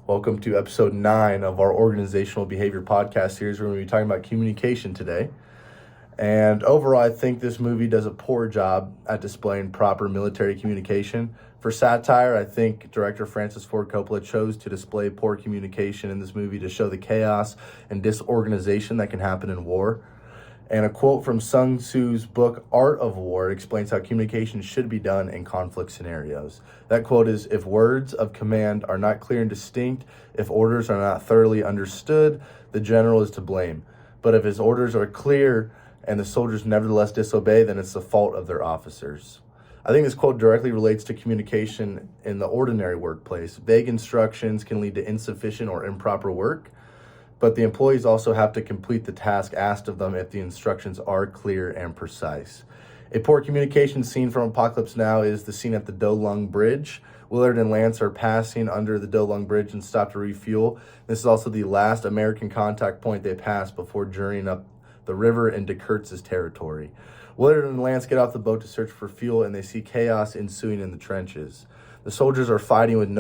Welcome to episode 9 of our organizational behavior podcast series. We're going to be talking about communication today. And overall, I think this movie does a poor job at displaying proper military communication. For satire, I think director Francis Ford Coppola chose to display poor communication in this movie to show the chaos and disorganization that can happen in war. And a quote from Sun Tzu's book, Art of War, explains how communication should be done in conflict scenarios. That quote is, "If words of command are not clear and distinct, if orders are not thoroughly understood, the general is to blame. But if his orders are clear and the soldiers nevertheless disobey, then it's the fault of their officers." I think this quote directly relates to communication in the ordinary workplace. Vague instructions can lead to insufficient or improper work, but the employees also have to complete the task asked of them if the instructions are clear and precise. A poor communication scene from Apocalypse Now is the scene at the Do Lung Bridge. Willard and Lance are passing under the Do Lung Bridge and stop to refuel. This is also the last American contact point they pass before journeying up the river into Kurtz's territory. Willard and Lance get off the boat to search for fuel, and they see chaos ensuing in the trenches. The soldiers are fighting with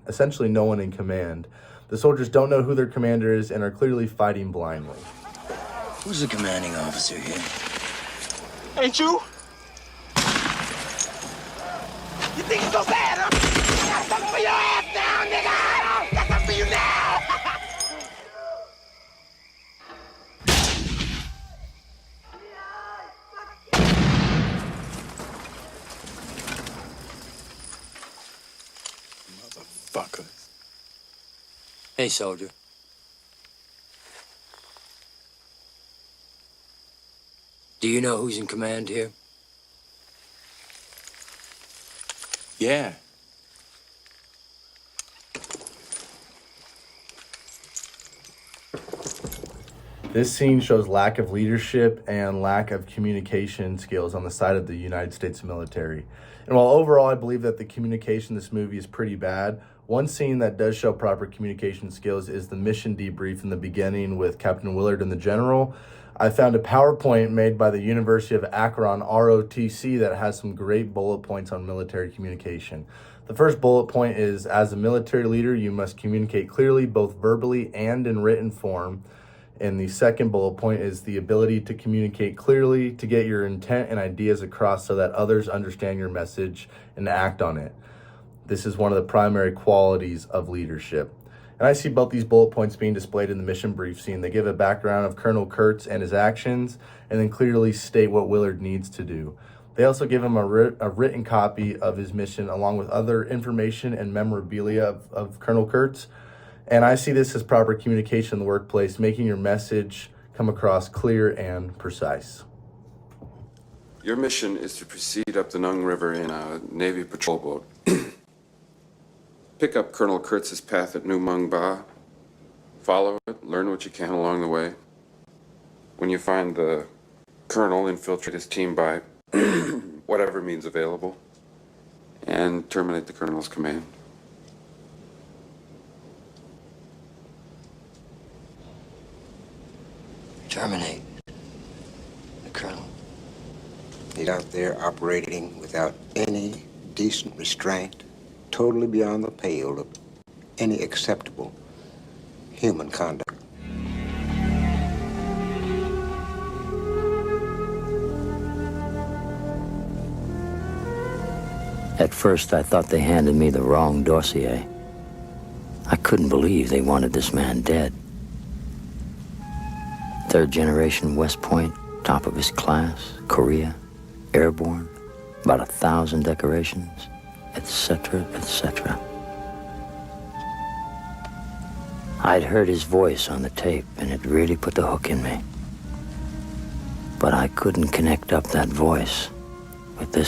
essentially no one in command. The soldiers don't know who their commander is and are clearly fighting blindly. Who's the commanding officer here? Ain't you? You think it's so bad, huh? I got something for your ass now, nigga! I got something for you now! Motherfuckers. Hey, soldier. Do you know who's in command here? Yeah. This scene shows lack of leadership and lack of communication skills on the side of the United States military. And while overall I believe that the communication in this movie is pretty bad, one scene that does show proper communication skills is the mission debrief in the beginning with Captain Willard and the General. I found a PowerPoint made by the University of Akron, ROTC, that has some great bullet points on military communication. The first bullet point is, as a military leader, you must communicate clearly, both verbally and in written form. And the second bullet point is the ability to communicate clearly, to get your intent and ideas across so that others understand your message and act on it. This is one of the primary qualities of leadership. And I see both these bullet points being displayed in the mission brief scene. They give a background of Colonel Kurtz and his actions, and then clearly state what Willard needs to do. They also give him a written copy of his mission along with other information and memorabilia of Colonel Kurtz. And I see this as proper communication in the workplace, making your message come across clear and precise. Your mission is to proceed up the Nung River in a Navy patrol boat. Pick up Colonel Kurtz's path at New Mung Ba. Follow it, learn what you can along the way. When you find the colonel, infiltrate his team by whatever means available, and terminate the colonel's command. Terminate the colonel. He's out there operating without any decent restraint, totally beyond the pale of any acceptable human conduct. At first, I thought they handed me the wrong dossier. I couldn't believe they wanted this man dead. Third generation West Point, top of his class, Korea, airborne, about 1,000 decorations, etc., etc. I'd heard his voice on the tape, and it really put the hook in me. But I couldn't connect up that voice with this